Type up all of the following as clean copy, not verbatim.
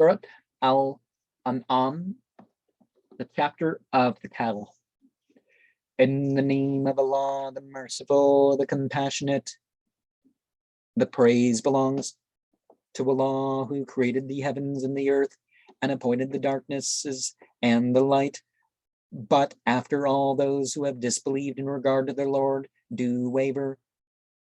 Surat Al-An'am, the chapter of the cattle. In the name of Allah, the Merciful, the Compassionate, the praise belongs to Allah, who created the heavens and the earth and appointed the darknesses and the light. But after all, those who have disbelieved in regard to their Lord do waver.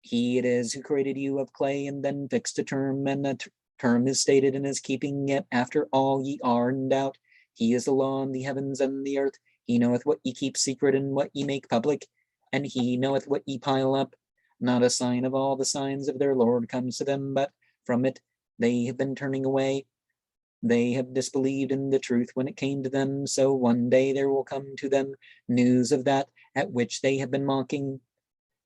He it is who created you of clay and then fixed a term, and a term is stated and is keeping, yet after all ye are in doubt. He is the law in the heavens and the earth. He knoweth what ye keep secret and what ye make public, and he knoweth what ye pile up. Not a sign of all the signs of their Lord comes to them, but from it they have been turning away. They have disbelieved in the truth when it came to them, so one day there will come to them news of that at which they have been mocking.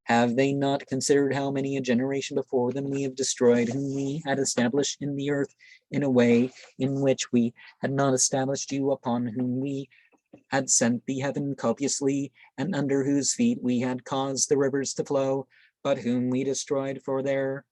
Have they not considered how many a generation before them we have destroyed, whom we had established in the earth in a way in which we had not established you, upon whom we had sent the heaven copiously, and under whose feet we had caused the rivers to flow, but whom we destroyed for their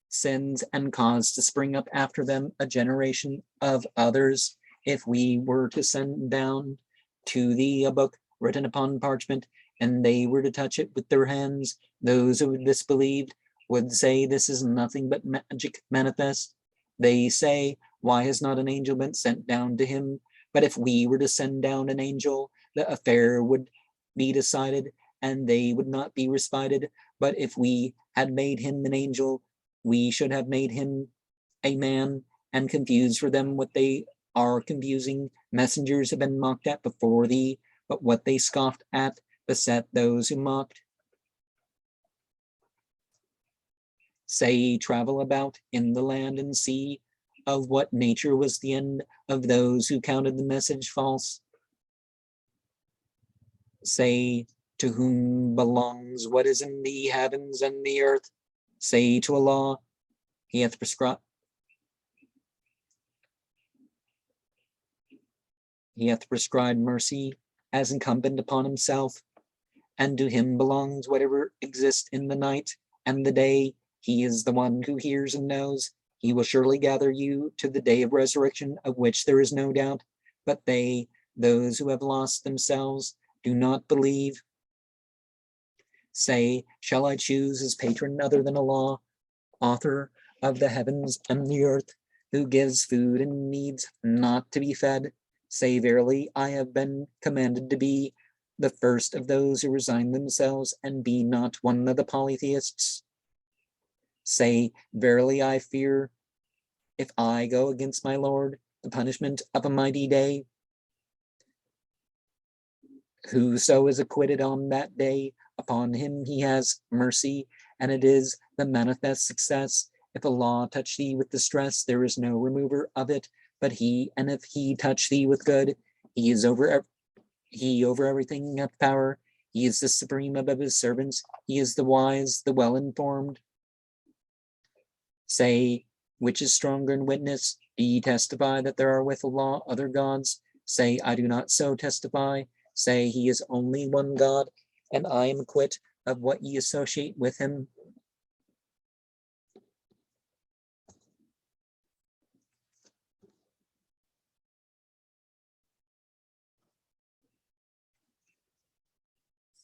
sins and caused to spring up after them a generation of others? If we were to send down to thee a book written upon parchment, and they were to touch it with their hands, those who disbelieved would say, this is nothing but magic manifest. They say, why has not an angel been sent down to him? But if we were to send down an angel, the affair would be decided, and they would not be respited. But if we had made him an angel, we should have made him a man, and confused for them what they are confusing. Messengers have been mocked at before thee, but what they scoffed at beset those who mocked. Say, travel about in the land and see of what nature was the end of those who counted the message false. Say, to whom belongs what is in the heavens and the earth? Say to Allah, he hath prescribed mercy as incumbent upon himself, and to him belongs whatever exists in the night and the day. He is the one who hears and knows. He will surely gather you to the day of resurrection, of which there is no doubt. But they, those who have lost themselves, do not believe. Say, shall I choose as patron other than Allah, author of the heavens and the earth, who gives food and needs not to be fed? Say, verily, I have been commanded to be the first of those who resign themselves, and be not one of the polytheists. Say, verily, I fear, if I go against my Lord, the punishment of a mighty day. Whoso is acquitted on that day, upon him he has mercy, and it is the manifest success. If Allah touch thee with distress, there is no remover of it but he, and if he touch thee with good, he over everything hath power. He is the supreme above his servants. He is the wise, the well-informed. Say, which is stronger in witness? Do ye testify that there are with Allah other gods? Say, I do not so testify. Say, he is only one God, and I am quit of what ye associate with him.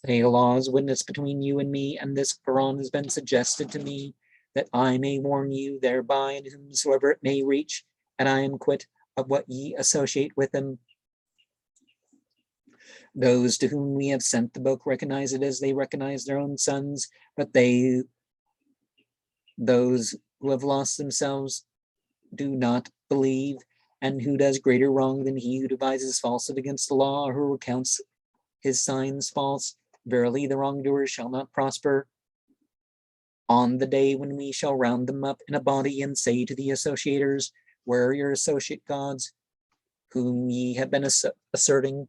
Say, Allah is witness between you and me, and this Qur'an has been suggested to me, that I may warn you thereby, and whomsoever it may reach, and I am quit of what ye associate with him. Those to whom we have sent the book recognize it as they recognize their own sons, but those who have lost themselves do not believe, and who does greater wrong than he who devises falsehood against the law, or who recounts his signs false? Verily, the wrongdoer shall not prosper. On the day when we shall round them up in a body and say to the associators, where are your associate gods, whom ye have been asserting?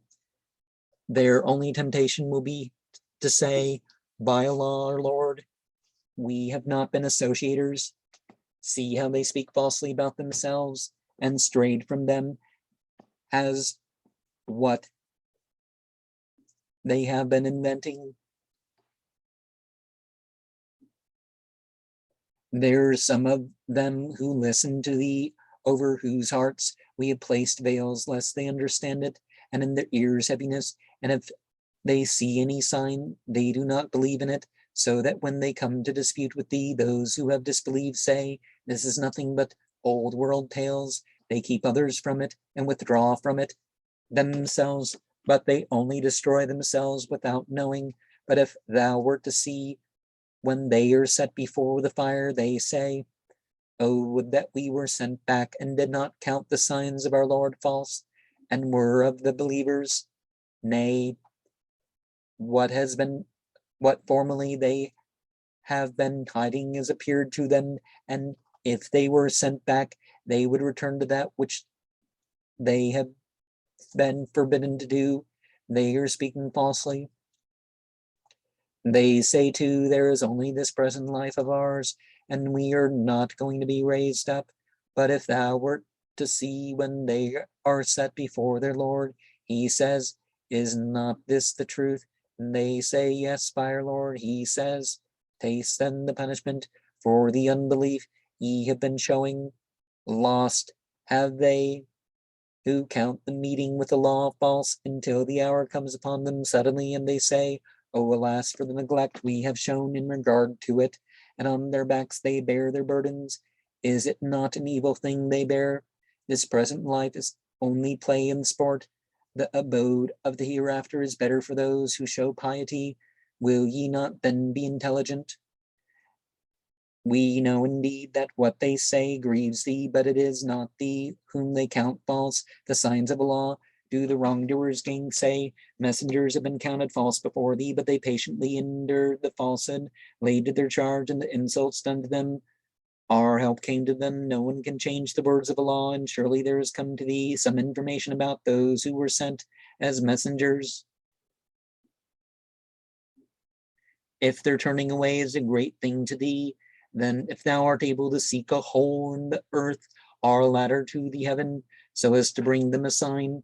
Their only temptation will be to say, by Allah, our Lord, we have not been associators. See how they speak falsely about themselves, and strayed from them as what they have been inventing. There are some of them who listen to the over whose hearts we have placed veils, lest they understand it, and in their ears heaviness, and if they see any sign, they do not believe in it, so that when they come to dispute with thee, those who have disbelieved say, this is nothing but old world tales. They keep others from it and withdraw from it themselves, but they only destroy themselves without knowing. But if thou wert to see, when they are set before the fire, they say, oh, would that we were sent back and did not count the signs of our Lord false, and were of the believers. Nay, what formerly they have been hiding has appeared to them, and if they were sent back, they would return to that which they have been forbidden to do. They are speaking falsely. They say too, there is only this present life of ours, and we are not going to be raised up. But if thou wert to see when they are set before their Lord, he says, is not this the truth? And they say, yes, by our Lord. He says, taste then the punishment for the unbelief ye have been showing. Lost have they who count the meeting with the law false until the hour comes upon them suddenly, and they say, oh, alas, for the neglect we have shown in regard to it, and on their backs they bear their burdens. Is it not an evil thing they bear? This present life is only play and sport. The abode of the hereafter is better for those who show piety. Will ye not then be intelligent? We know indeed that what they say grieves thee, but it is not thee whom they count false. The signs of Allah do the wrongdoers gainsay. Messengers have been counted false before thee, but they patiently endure the falsehood laid to their charge and the insults done to them. Our help came to them. No one can change the words of Allah, and surely there has come to thee some information about those who were sent as messengers. If their turning away is a great thing to thee, then if thou art able to seek a hole in the earth or a ladder to the heaven, so as to bring them a sign.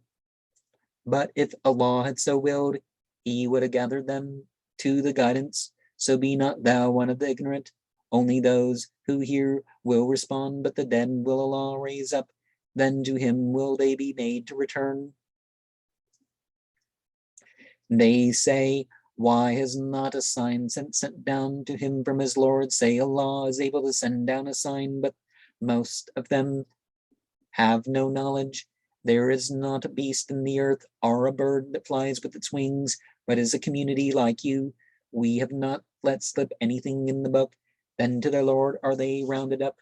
But if Allah had so willed, he would have gathered them to the guidance. So be not thou one of the ignorant. Only those who hear will respond, but the dead will Allah raise up. Then to him will they be made to return. They say, why has not a sign sent down to him from his Lord? Say, Allah is able to send down a sign, but most of them have no knowledge. There is not a beast in the earth or a bird that flies with its wings, but is a community like you. We have not let slip anything in the book. Then to their Lord are they rounded up.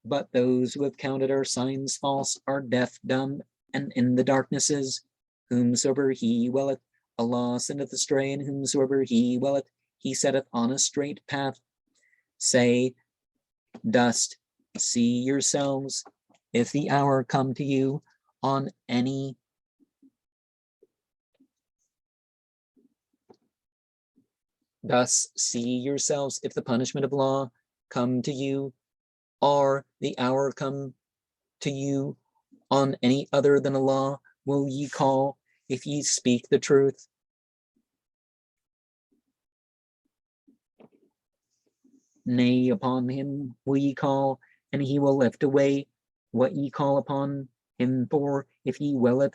But those who have counted our signs false are deaf, dumb, and in the darknesses. Whomsoever he willeth, Allah sendeth astray, and whomsoever he willeth, he setteth on a straight path. Say, dost see yourselves, if the hour come to you on any Thus see yourselves, if the punishment of law come to you, or the hour come to you on any other than Allah, will ye call, if ye speak the truth? Nay, upon him will ye call, and he will lift away what ye call upon him for, if ye willeth,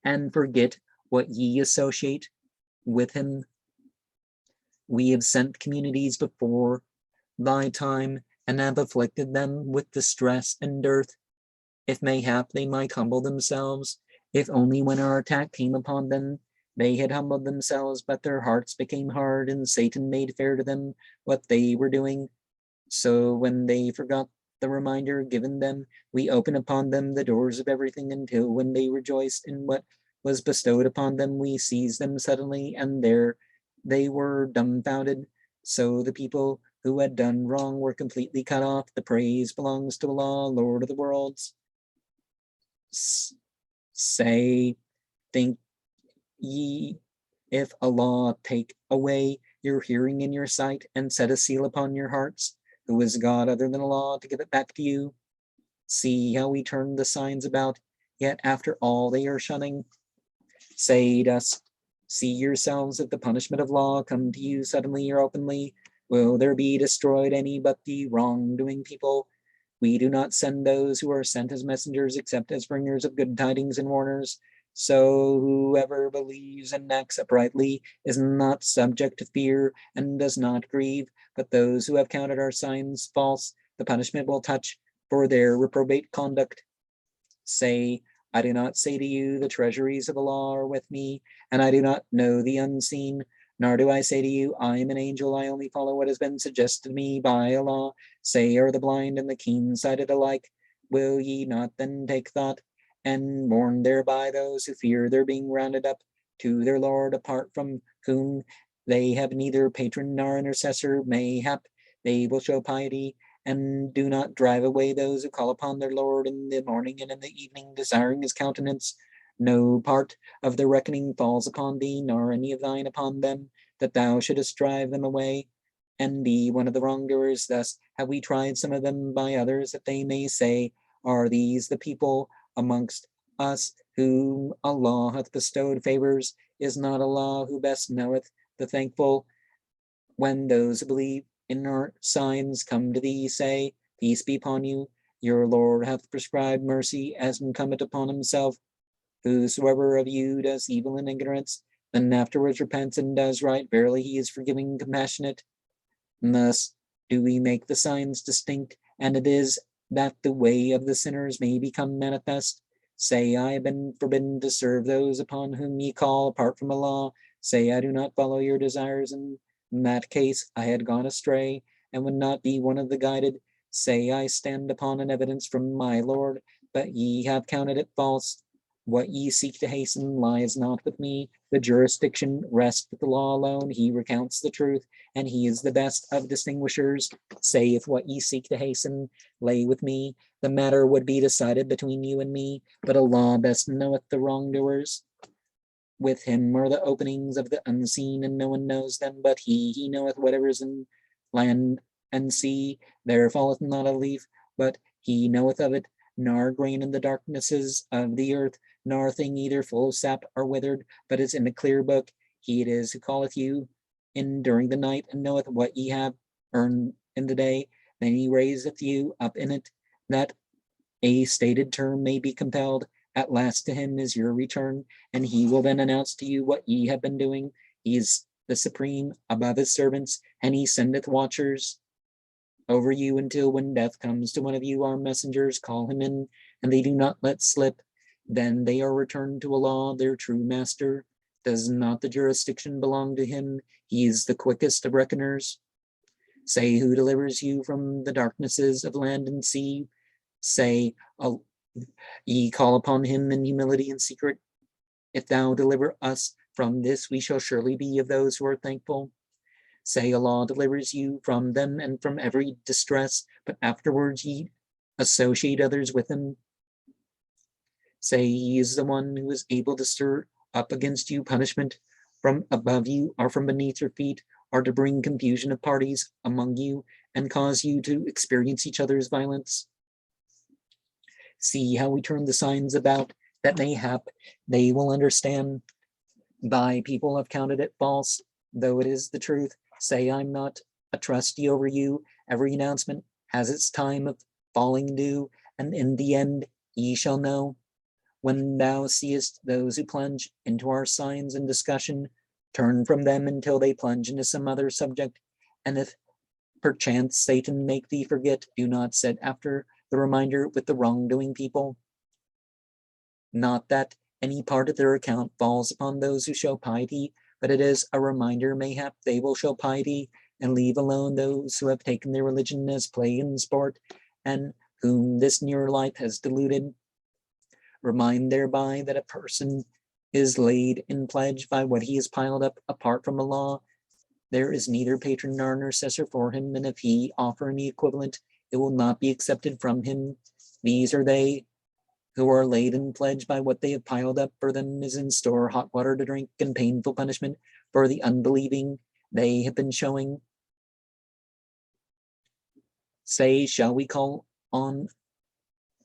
and forget what ye associate with him. We have sent communities before thy time, and have afflicted them with distress and dearth, if mayhap they might humble themselves. If only when our attack came upon them, they had humbled themselves, but their hearts became hard, and Satan made fair to them what they were doing. So when they forgot the reminder given them, we opened upon them the doors of everything, until when they rejoiced in what was bestowed upon them, we seized them suddenly, and there they were dumbfounded. So the people who had done wrong were completely cut off. The praise belongs to Allah, Lord of the worlds. Say, think ye, if Allah take away your hearing and your sight, and set a seal upon your hearts, who is God other than Allah to give it back to you? See how we turn the signs about, yet after all they are shunning. Say, dost see yourselves, if the punishment of law come to you suddenly or openly, Will there be destroyed any but the wrongdoing people? We do not send those who are sent as messengers except as bringers of good tidings and warners. So whoever believes and acts uprightly is not subject to fear and does not grieve, but those who have counted our signs false, the punishment will touch for their reprobate conduct. Say, I do not say to you, the treasuries of Allah are with me, and I do not know the unseen, nor do I say to you, I am an angel, I only follow what has been suggested to me by Allah. Say, are the blind and the keen-sighted alike? Will ye not then take thought, and warn thereby those who fear their being rounded up to their Lord, apart from whom they have neither patron nor intercessor? Mayhap they will show piety, and do not drive away those who call upon their Lord in the morning and in the evening, desiring his countenance. No part of the reckoning falls upon thee, nor any of thine upon them, that thou shouldest drive them away, and be one of the wrongdoers. Thus have we tried some of them by others, that they may say, are these the people amongst us whom Allah hath bestowed favors? Is not Allah who best knoweth the thankful? When those who believe in our signs come to thee, say, peace be upon you. Your Lord hath prescribed mercy as incumbent upon himself. Whosoever of you does evil in ignorance, then afterwards repents and does right, verily he is forgiving and compassionate. And thus do we make the signs distinct, and it is that the way of the sinners may become manifest. Say, I have been forbidden to serve those upon whom ye call apart from Allah. Say, I do not follow your desires, and in that case I had gone astray, and would not be one of the guided. Say, I stand upon an evidence from my Lord, but ye have counted it false. What ye seek to hasten lies not with me. The jurisdiction rests with the law alone. He recounts the truth, and he is the best of distinguishers. Say, if what ye seek to hasten lay with me, the matter would be decided between you and me, but Allah best knoweth the wrongdoers. With him are the openings of the unseen, and no one knows them but he knoweth whatever is in land and sea. There falleth not a leaf, but he knoweth of it, nor grain in the darknesses of the earth, nor thing either full of sap or withered, but is in a clear book. He it is who calleth you in during the night, and knoweth what ye have earned in the day. Then he raiseth you up in it, that a stated term may be compelled. At last to him is your return, and he will then announce to you what ye have been doing. He is the supreme above his servants, and he sendeth watchers over you until when death comes to one of you, our messengers call him in, and they do not let slip. Then they are returned to Allah, their true master. Does not the jurisdiction belong to him? He is the quickest of reckoners. Say, who delivers you from the darknesses of land and sea? Say, ye call upon him in humility and secret. If thou deliver us from this, we shall surely be of those who are thankful. Say, Allah delivers you from them and from every distress, but afterwards ye associate others with him. Say, he is the one who is able to stir up against you punishment from above you or from beneath your feet, or to bring confusion of parties among you and cause you to experience each other's violence. See how we turn the signs about, that mayhap they will understand. Thy people have counted it false, though it is the truth. Say, I'm not a trustee over you. Every announcement has its time of falling due, and in the end ye shall know. When thou seest those who plunge into our signs and discussion, turn from them until they plunge into some other subject. And if perchance Satan make thee forget, do not sit after the reminder with the wrongdoing people. Not that any part of their account falls upon those who show piety, but it is a reminder, mayhap they will show piety and leave alone those who have taken their religion as play and sport, and whom this near life has deluded. Remind thereby that a person is laid in pledge by what he has piled up apart from Allah. There is neither patron nor intercessor for him, and if he offer any equivalent, it will not be accepted from him. These are they who are laid in pledge by what they have piled up. For them is in store hot water to drink and painful punishment for the unbelieving they have been showing. Say, shall we call on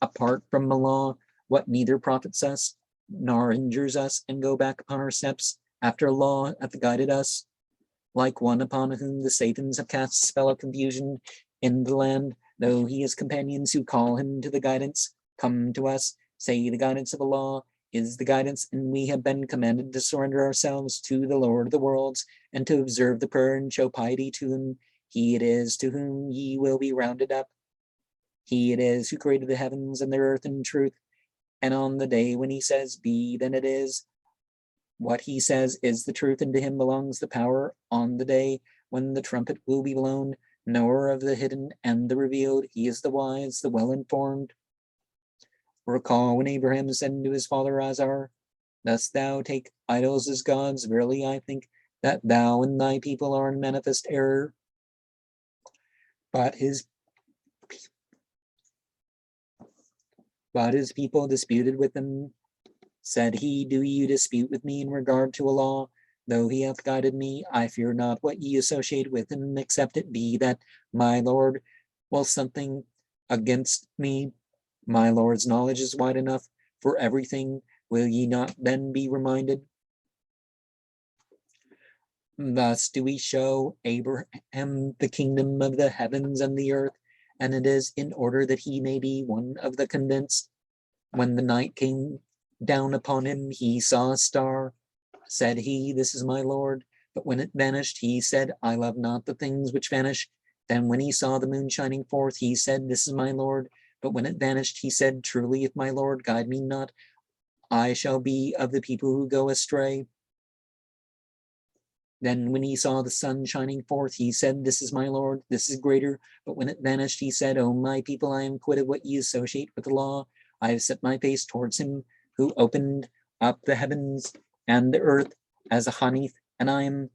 apart from Allah what neither profits us nor injures us, and go back upon our steps after Allah hath guided us? like one upon whom the Satans have cast spell of confusion in the land, though he has companions who call him to the guidance. Come to us, say the guidance of Allah is the guidance, and we have been commanded to surrender ourselves to the Lord of the worlds, and to observe the prayer and show piety to him. He it is to whom ye will be rounded up. He it is who created the heavens and the earth in truth, and on the day when he says, be, then it is. What he says is the truth, and to him belongs the power on the day when the trumpet will be blown, knower of the hidden and the revealed. He is the wise, the well-informed. Recall when Abraham said to his father Azar, dost thou take idols as gods? Verily I think that thou and thy people are in manifest error. But his people disputed with him. Said he, do you dispute with me in regard to Allah? Though he hath guided me, I fear not what ye associate with him, except it be that my Lord will something against me. My Lord's knowledge is wide enough for everything. Will ye not then be reminded? Thus do we show Abraham the kingdom of the heavens and the earth, and it is in order that he may be one of the convinced. When the night came down upon him, he saw a star. Said he, this is my Lord. But when it vanished, he said, I love not the things which vanish. Then when he saw the moon shining forth, he said, this is my Lord. But when it vanished, he said, truly, if my Lord guide me not, I shall be of the people who go astray. Then when he saw the sun shining forth, he said, this is my Lord, this is greater. But when it vanished, he said, O my people, I am quit of what ye associate with the law. I have set my face towards him who opened up the heavens and the earth as a hanif, and I am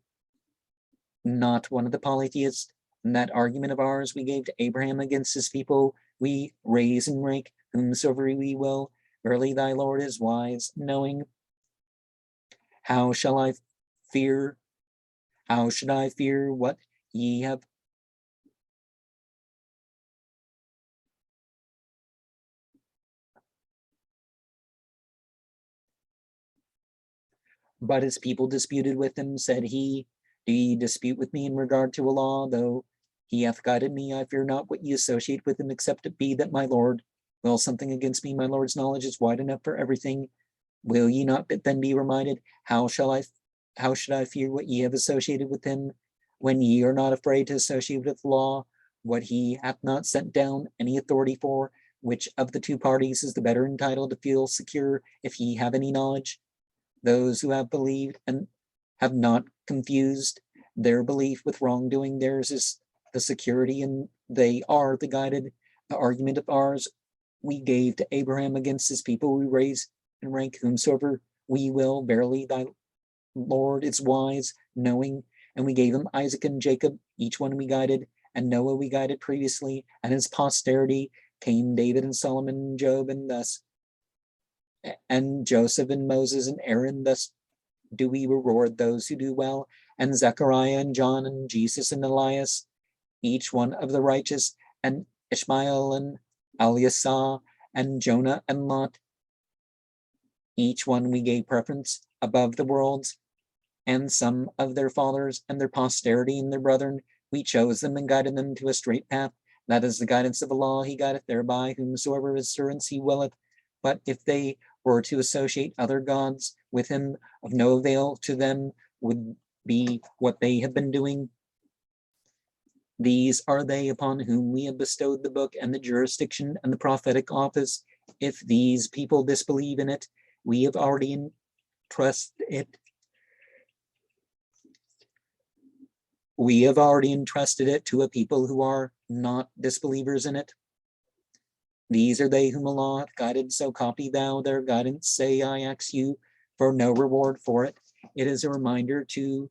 not one of the polytheists. And that argument of ours we gave to Abraham against his people, we raise and rank whomsoever we will. Verily thy Lord is wise, knowing. How shall I fear? How should I fear what ye have? But his people disputed with him. Said he, do ye dispute with me in regard to Allah? Though he hath guided me, I fear not what ye associate with him, except it be that my Lord will something against me. My Lord's knowledge is wide enough for everything. Will ye not then be reminded? How should I fear what ye have associated with him, when ye are not afraid to associate with law, what he hath not sent down any authority for? Which of the two parties is the better entitled to feel secure, if ye have any knowledge? Those who have believed and have not confused their belief with wrongdoing. Theirs is the security, and they are the guided. The argument of ours we gave to Abraham against his people, we raise and rank whomsoever we will. Verily thy Lord is wise, knowing. And we gave him Isaac and Jacob, each one we guided, and Noah we guided previously, and his posterity came David and Solomon and Job, and thus, and Joseph and Moses and Aaron. Thus do we reward those who do well, and Zechariah and John and Jesus and Elias, each one of the righteous, and Ishmael and Eliasah and Jonah and Lot. Each one we gave preference above the worlds, and some of their fathers and their posterity and their brethren, we chose them and guided them to a straight path. That is the guidance of Allah. He guideth thereby whomsoever his servants he willeth. But if they were to associate other gods with him, of no avail to them would be what they have been doing. These are they upon whom we have bestowed the book and the jurisdiction and the prophetic office. If these people disbelieve in it, we have already entrusted it. We have already entrusted it to a people who are not disbelievers in it. These are they whom Allah hath guided, so copy thou their guidance. Say, I ask you for no reward for it. It is a reminder to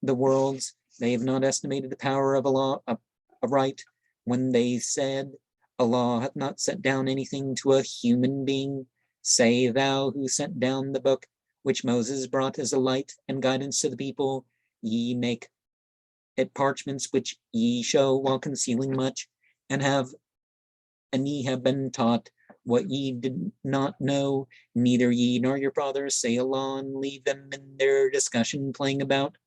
the worlds. They have not estimated the power of Allah aright when they said, Allah hath not sent down anything to a human being. Say thou who sent down the book which Moses brought as a light and guidance to the people, ye make it parchments which ye show while concealing much, and ye have been taught what ye did not know, neither ye nor your fathers. Say Allah and leave them in their discussion playing about.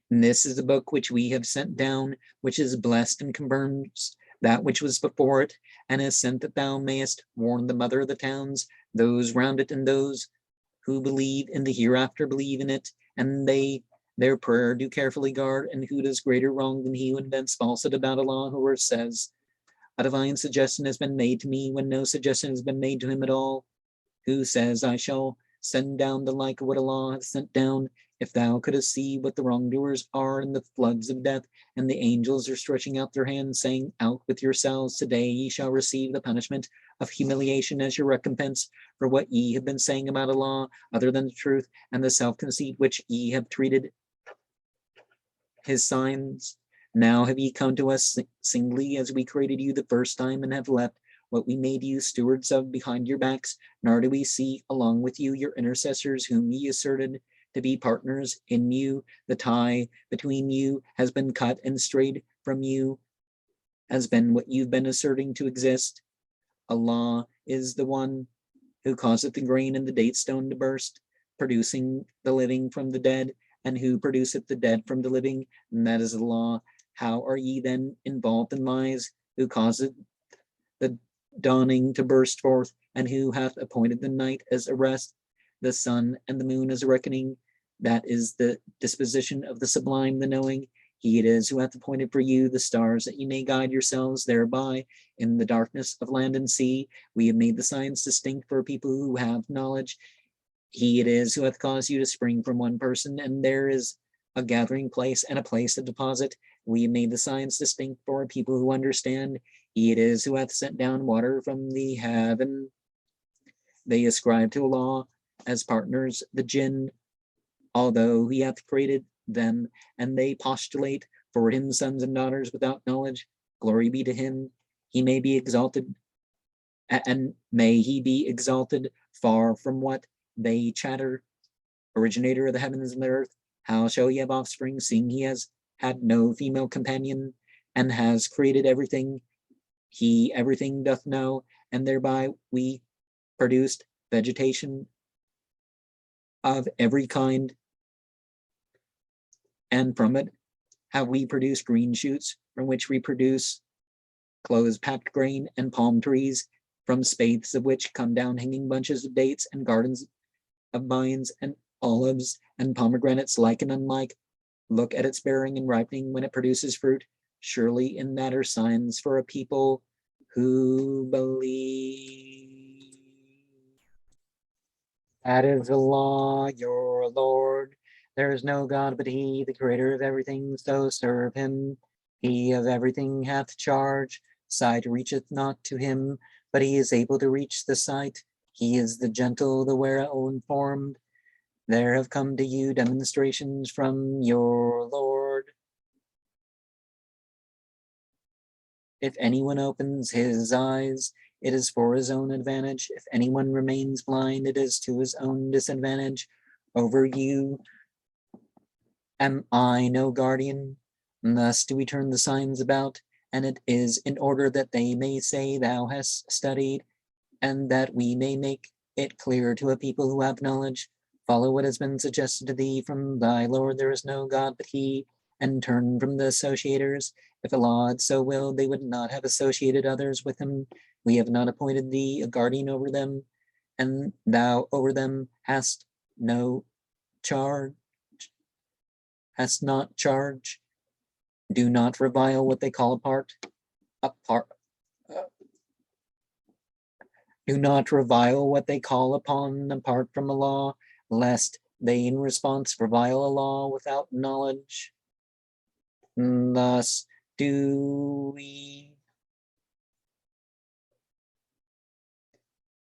And this is the book which we have sent down, which is blessed and confirms that which was before it, and is sent that thou mayest warn the mother of the towns, those round it, and those who believe in the hereafter believe in it, and they their prayer do carefully guard, and who does greater wrong than he who invents falsehood about Allah, who says, a divine suggestion has been made to me when no suggestion has been made to him at all, who says, I shall send down the like of what Allah hath sent down. If thou couldst see what the wrongdoers are in the floods of death, and the angels are stretching out their hands, saying, out with yourselves, today ye shall receive the punishment of humiliation as your recompense for what ye have been saying about Allah, other than the truth, and the self-conceit which ye have treated his signs. Now have ye come to us singly as we created you the first time, and have left what we made you stewards of behind your backs, nor do we see along with you your intercessors whom ye asserted to be partners in you. The tie between you has been cut, and strayed from you has been what you've been asserting to exist. Allah is the one who causeth the grain and the date stone to burst, producing the living from the dead, and who produceth the dead from the living, and that is Allah. How are ye then involved in lies, who causeth the dawning to burst forth, and who hath appointed the night as a rest, the sun and the moon as a reckoning? That is the disposition of the sublime, the knowing. He it is who hath appointed for you the stars, that ye may guide yourselves thereby in the darkness of land and sea. We have made the signs distinct for people who have knowledge. He it is who hath caused you to spring from one person, and there is a gathering place and a place of deposit. We have made the signs distinct for people who understand. He it is who hath sent down water from the heaven. They ascribe to Allah as partners the jinn, although he hath created them, and they postulate for him sons and daughters without knowledge. Glory be to him. He may be exalted, and may he be exalted far from what they chatter. Originator of the heavens and the earth, how shall he have offspring, seeing he has had no female companion, and has created everything? He everything doth know, and thereby we produced vegetation of every kind, and from it have we produced green shoots, from which we produce close-packed grain, and palm trees, from spathes of which come down hanging bunches of dates, and gardens of vines, and olives, and pomegranates like and unlike. Look at its bearing and ripening when it produces fruit. Surely in that are signs for a people who believe. That is Allah, your Lord. There is no God but he, the creator of everything, so serve him. He of everything hath charge. Sight reacheth not to him, but he is able to reach the sight. He is the gentle, the well-informed. There have come to you demonstrations from your Lord. If anyone opens his eyes, it is for his own advantage. If anyone remains blind, it is to his own disadvantage. Over you am I no guardian? Thus do we turn the signs about, and it is in order that they may say thou hast studied, and that we may make it clear to a people who have knowledge. Follow what has been suggested to thee from thy Lord. There is no God but he, and turn from the associators. If Allah had so willed, they would not have associated others with him. We have not appointed thee a guardian over them, and thou over them hast no charge, hast not charge. Do not revile what they call apart. Do not revile what they call upon apart from Allah, lest they in response revile Allah without knowledge. Thus do we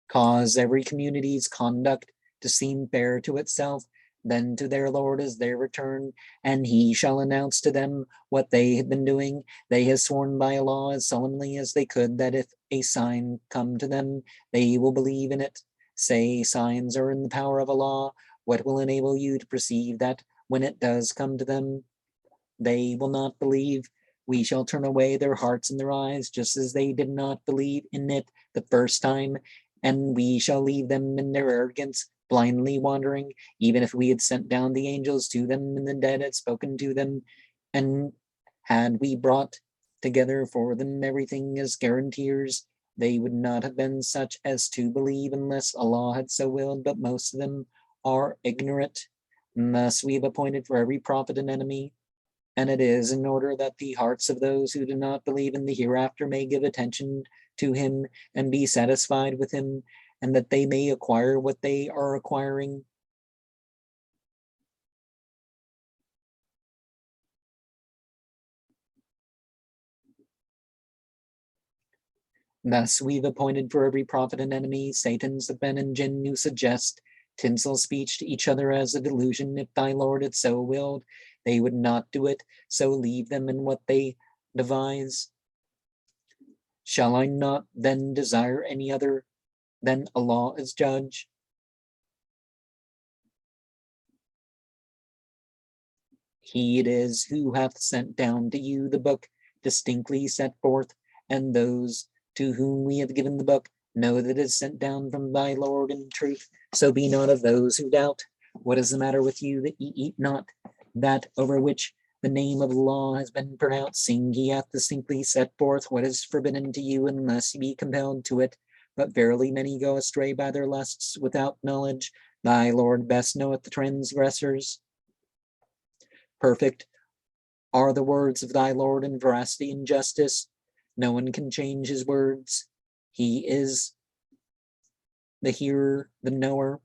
cause every community's conduct to seem fair to itself, then to their Lord is their return, and he shall announce to them what they have been doing. They have sworn by Allah as solemnly as they could that if a sign come to them, they will believe in it. Say, signs are in the power of Allah. What will enable you to perceive that when it does come to them, they will not believe? We shall turn away their hearts and their eyes, just as they did not believe in it the first time, and we shall leave them in their arrogance. blindly wandering, even if we had sent down the angels to them and the dead had spoken to them, and had we brought together for them everything as guaranteers, they would not have been such as to believe unless Allah had so willed, but most of them are ignorant. And thus we have appointed for every prophet an enemy, and it is in order that the hearts of those who do not believe in the hereafter may give attention to him and be satisfied with him, and that they may acquire what they are acquiring. Thus we've appointed for every prophet an enemy, Satans, the men and jinn who suggest tinsel speech to each other as a delusion. If thy Lord had so willed, they would not do it, so leave them in what they devise. Shall I not then desire any other than Allah as judge? He it is who hath sent down to you the book distinctly set forth, and those to whom we have given the book know that it is sent down from thy Lord in truth. So be not of those who doubt. What is the matter with you that ye eat not that over which the name of Allah has been pronounced, seeing he hath distinctly set forth what is forbidden to you, unless ye be compelled to it? But verily many go astray by their lusts without knowledge. Thy Lord best knoweth the transgressors. Perfect are the words of thy Lord in veracity and justice. No one can change his words. He is the hearer, the knower.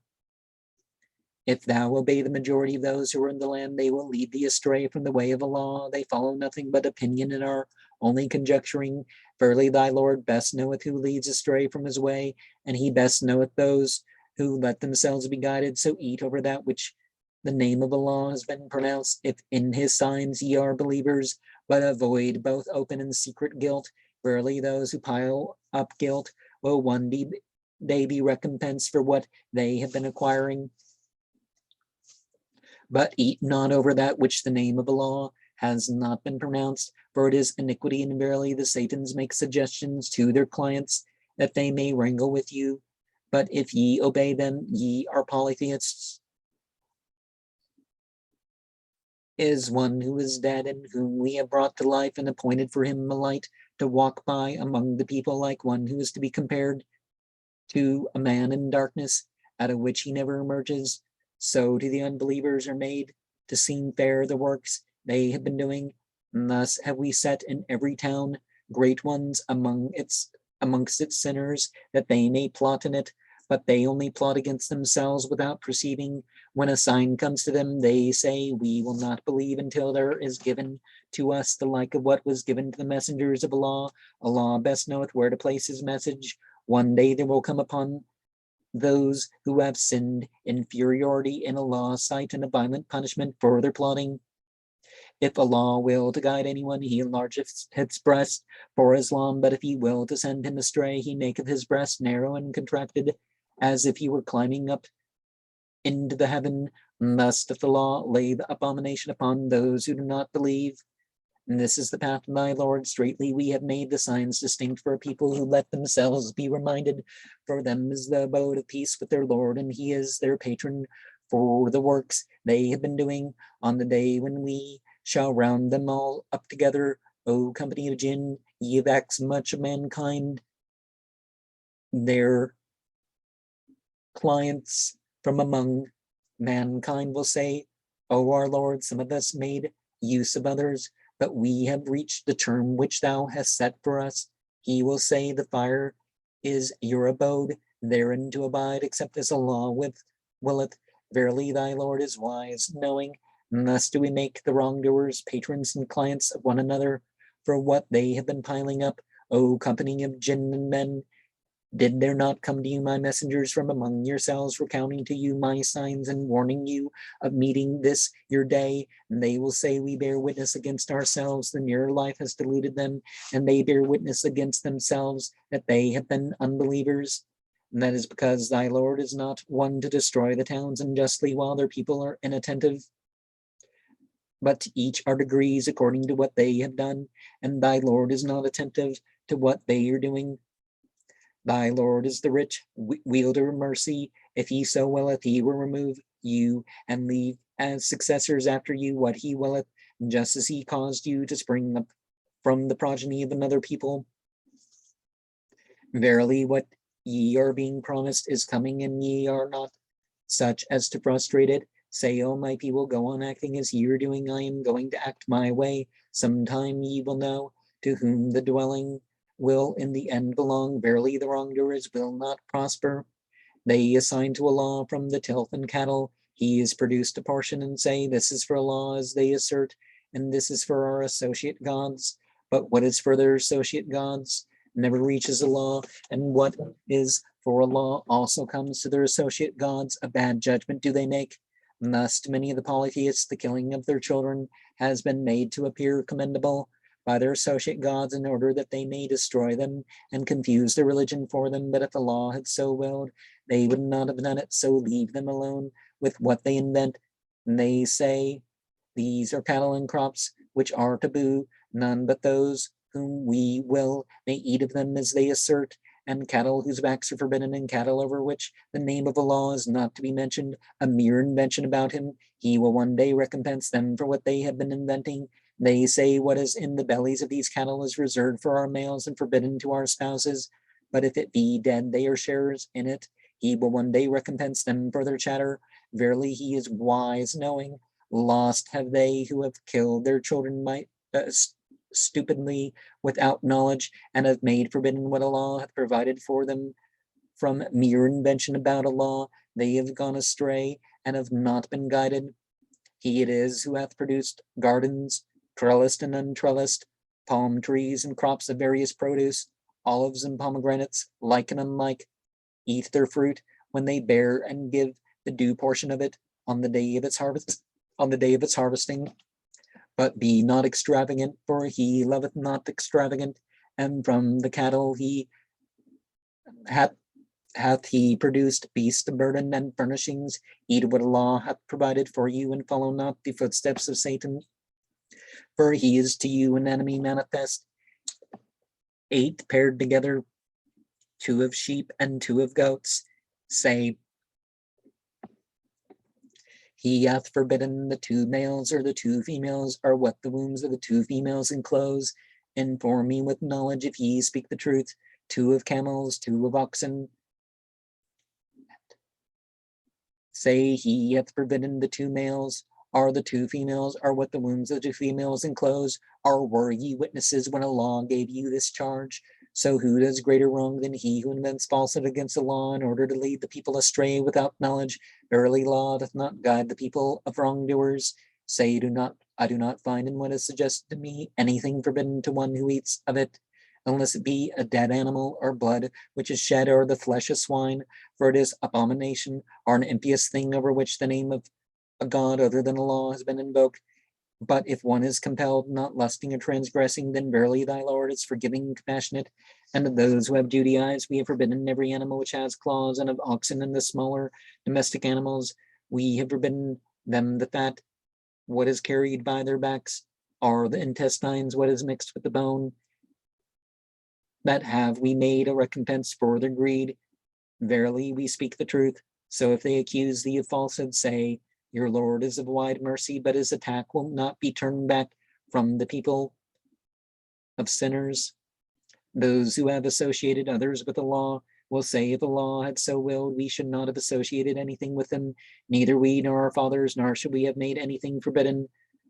If thou obey the majority of those who are in the land, they will lead thee astray from the way of Allah. They follow nothing but opinion and are only conjecturing. Verily thy Lord best knoweth who leads astray from his way, and he best knoweth those who let themselves be guided. So eat over that which the name of Allah has been pronounced, if in his signs ye are believers, but avoid both open and secret guilt. Verily those who pile up guilt will one day be recompensed for what they have been acquiring. But eat not over that which the name of Allah has not been pronounced, for it is iniquity, and verily the Satans make suggestions to their clients that they may wrangle with you. But if ye obey them, ye are polytheists. Is one who is dead and whom we have brought to life and appointed for him a light to walk by among the people, like one who is to be compared to a man in darkness, out of which he never emerges. So to the unbelievers are made to seem fair the works they have been doing. And thus have we set in every town great ones amongst its sinners, that they may plot in it, but they only plot against themselves without perceiving. When a sign comes to them, they say, we will not believe until there is given to us the like of what was given to the messengers of Allah. Allah best knoweth where to place his message. One day there will come upon those who have sinned inferiority in Allah's sight and a violent punishment for their plotting. If Allah will to guide anyone, he enlargeth his breast for Islam, but if he will to send him astray, he maketh his breast narrow and contracted, as if he were climbing up into the heaven. Thus doth Allah lay the abomination upon those who do not believe. And this is the path of my Lord. Straightly we have made the signs distinct for a people who let themselves be reminded. For them is the abode of peace with their Lord, and he is their patron for the works they have been doing. On the day when we shall round them all up together, O company of jinn, ye have vexed much of mankind. Their clients from among mankind will say, O our Lord, some of us made use of others, but we have reached the term which thou hast set for us. He will say, the fire is your abode, therein to abide, except as Allah willeth. Verily thy Lord is wise, knowing. And thus do we make the wrongdoers patrons and clients of one another for what they have been piling up. O company of jinn and men, did there not come to you my messengers from among yourselves, recounting to you my signs and warning you of meeting this your day? And they will say, we bear witness against ourselves, the nearer life has deluded them, and they bear witness against themselves that they have been unbelievers. And that is because thy Lord is not one to destroy the towns unjustly while their people are inattentive, but to each are degrees according to what they have done, and thy Lord is not attentive to what they are doing. Thy Lord is the rich wielder of mercy, If he so willeth, he will remove you and leave as successors after you what he willeth, just as he caused you to spring up from the progeny of another people. Verily, what ye are being promised is coming, and ye are not such as to frustrate it. Say, O my people, go on acting as ye are doing. I am going to act my way. Sometime ye will know to whom the dwelling will in the end belong. Verily, the wrongdoers will not prosper. They assign to a law from the tilth and cattle. He is produced a portion and say, this is for a law, as they assert, and this is for our associate gods. But what is for their associate gods never reaches a law, and what is for a law also comes to their associate gods. A bad judgment do they make. Thus, to many of the polytheists, the killing of their children has been made to appear commendable by their associate gods in order that they may destroy them and confuse their religion for them. But if the law had so willed, they would not have done it. So leave them alone with what they invent. And they say, these are cattle and crops which are taboo. None but those whom we will may eat of them, as they assert, and cattle whose backs are forbidden, and cattle over which the name of the law is not to be mentioned, a mere invention about him. He will one day recompense them for what they have been inventing. They say what is in the bellies of these cattle is reserved for our males and forbidden to our spouses. But if it be dead, they are sharers in it. He will one day recompense them for their chatter. Verily, he is wise, knowing. Lost have they who have killed their children stupidly without knowledge, and have made forbidden what a law hath provided for them. From mere invention about a law, they have gone astray and have not been guided. He it is who hath produced gardens, trellised and untrellised, palm trees and crops of various produce, olives and pomegranates, like and unlike. Eat their fruit when they bear, and give the due portion of it on the day of its harvest, on the day of its harvesting. But be not extravagant, for he loveth not extravagant. And from the cattle he hath he produced beasts of burden and furnishings. Eat what a law hath provided for you, and follow not the footsteps of Satan, for he is to you an enemy manifest. 8 paired together, 2 of sheep and 2 of goats. Say, he hath forbidden the 2 males or the 2 females, or what the wombs of the 2 females enclose. Inform me with knowledge if ye speak the truth. 2 of camels, 2 of oxen. Say, he hath forbidden the 2 males, or the 2 females, or what the wombs of the 2 females enclose. Or were ye witnesses when a law gave you this charge? So who does greater wrong than he who invents falsehood against the law in order to lead the people astray without knowledge? Verily, law doth not guide the people of wrongdoers. Say, I do not find in what is suggested to me anything forbidden to one who eats of it, unless it be a dead animal, or blood which is shed, or the flesh of swine, for it is abomination, or an impious thing over which the name of a god other than a law has been invoked. But if one is compelled, not lusting or transgressing, then verily thy Lord is forgiving and compassionate. And of those who have duty eyes, we have forbidden every animal which has claws, and of oxen and the smaller domestic animals, we have forbidden them the fat, what is carried by their backs, or the intestines, what is mixed with the bone. That have we made a recompense for their greed. Verily, we speak the truth. So if they accuse thee of falsehood, say, your Lord is of wide mercy, but his attack will not be turned back from the people of sinners. Those who have associated others with the law will say, if the law had so willed, we should not have associated anything with them, neither we nor our fathers, nor should we have made anything forbidden.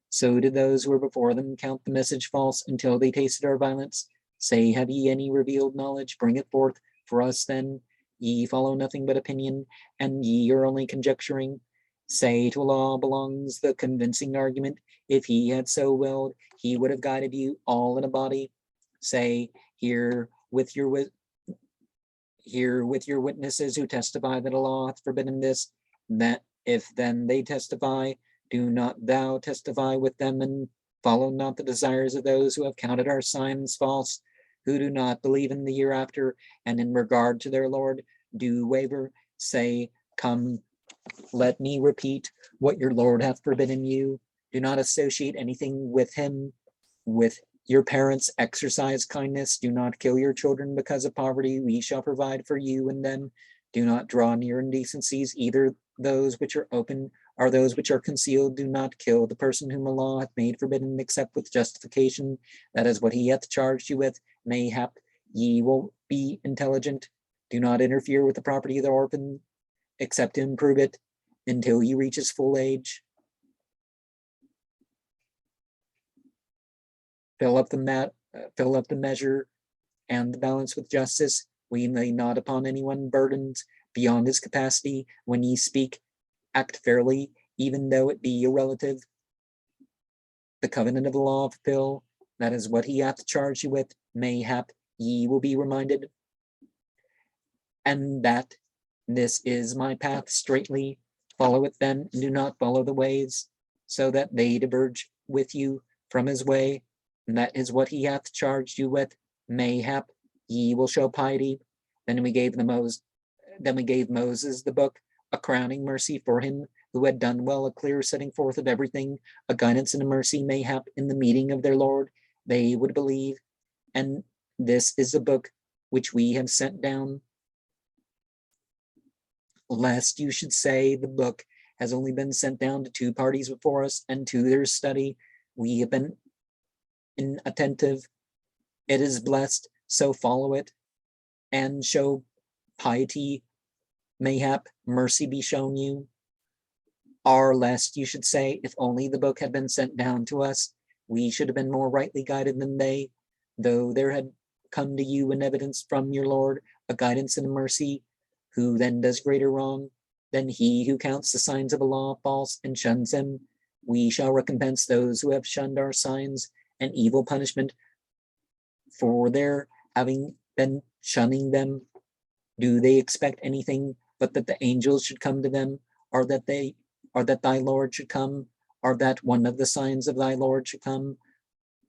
So did those who were before them count the message false until they tasted our violence. Say, have ye any revealed knowledge? Bring it forth for us then. Ye follow nothing but opinion, and ye are only conjecturing. Say, to a law belongs the convincing argument. If he had so willed, he would have guided you all in a body. Say, here with your witnesses who testify that a law hath forbidden this, that if then they testify, do not thou testify with them, and follow not the desires of those who have counted our signs false, who do not believe in the hereafter, and in regard to their Lord do waver. Say, come, let me repeat what your Lord hath forbidden you. Do not associate anything with him. With your parents, exercise kindness. Do not kill your children because of poverty. We shall provide for you and them. Do not draw near indecencies, either those which are open or those which are concealed. Do not kill the person whom Allah hath made forbidden, except with justification. That is what he hath charged you with. Mayhap ye will be intelligent. Do not interfere with the property of the orphan, except to improve it until he reaches full age. Fill up the measure and the balance with justice. We lay not upon anyone burdens beyond his capacity. When ye speak, act fairly, even though it be your relative. The covenant of the law fulfill. That is what he hath charged you with. Mayhap ye will be reminded. And that this is my path straightly. Follow it then, and do not follow the ways, so that they diverge with you from his way. And that is what he hath charged you with. Mayhap ye will show piety. Then we gave Moses the book, a crowning mercy for him who had done well, a clear setting forth of everything, a guidance and a mercy. Mayhap in the meeting of their Lord they would believe. And this is the book which we have sent down, lest you should say the book has only been sent down to 2 parties before us, and to their study we have been inattentive. It is blessed, so follow it and show piety. Mayhap mercy be shown you. Or lest you should say, if only the book had been sent down to us, we should have been more rightly guided than they, though there had come to you an evidence from your Lord, a guidance and a mercy. Who then does greater wrong than he who counts the signs of Allah false and shuns them? We shall recompense those who have shunned our signs an evil punishment for their having been shunning them. Do they expect anything but that the angels should come to them, or that thy Lord should come, or that one of the signs of thy Lord should come?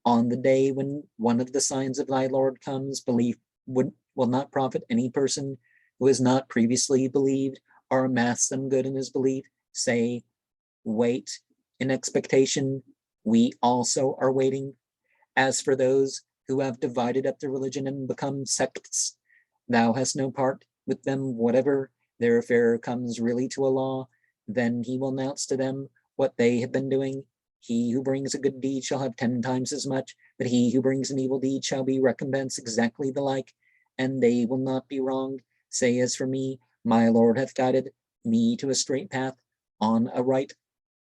On the day when one of the signs of thy Lord comes, belief will not profit any person who has not previously believed or amassed some good in his belief. Say, wait in expectation. We also are waiting. As for those who have divided up the religion and become sects, thou hast no part with them whatever. Their affair comes really to Allah, then he will announce to them what they have been doing. He who brings a good deed shall have 10 times as much, but he who brings an evil deed shall be recompensed exactly the like, and they will not be wronged. Say, as for me, my Lord hath guided me to a straight path on a right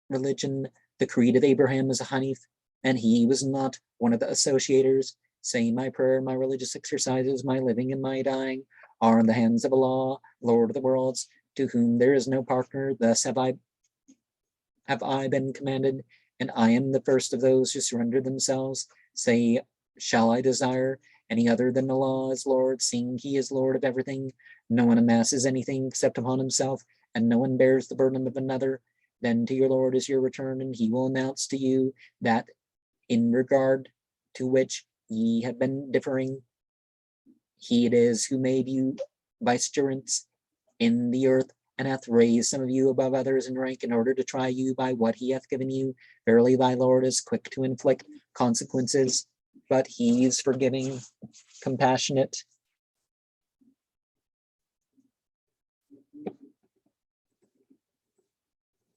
religion. The creed of Abraham is a Hanif, and he was not one of the associators. Say, my prayer, my religious exercises, my living and my dying are in the hands of Allah, Lord of the worlds, to whom there is no partner. Thus have I been commanded, and I am the first of those who surrender themselves. Say, shall I desire any other than Allah as Lord, seeing he is Lord of everything? No one amasses anything except upon himself, and no one bears the burden of another. Then to your Lord is your return, and he will announce to you that in regard to which ye have been differing, he it is who made you vicegerents in the earth, and hath raised some of you above others in rank in order to try you by what he hath given you. Verily thy Lord is quick to inflict consequences, but he is forgiving, compassionate.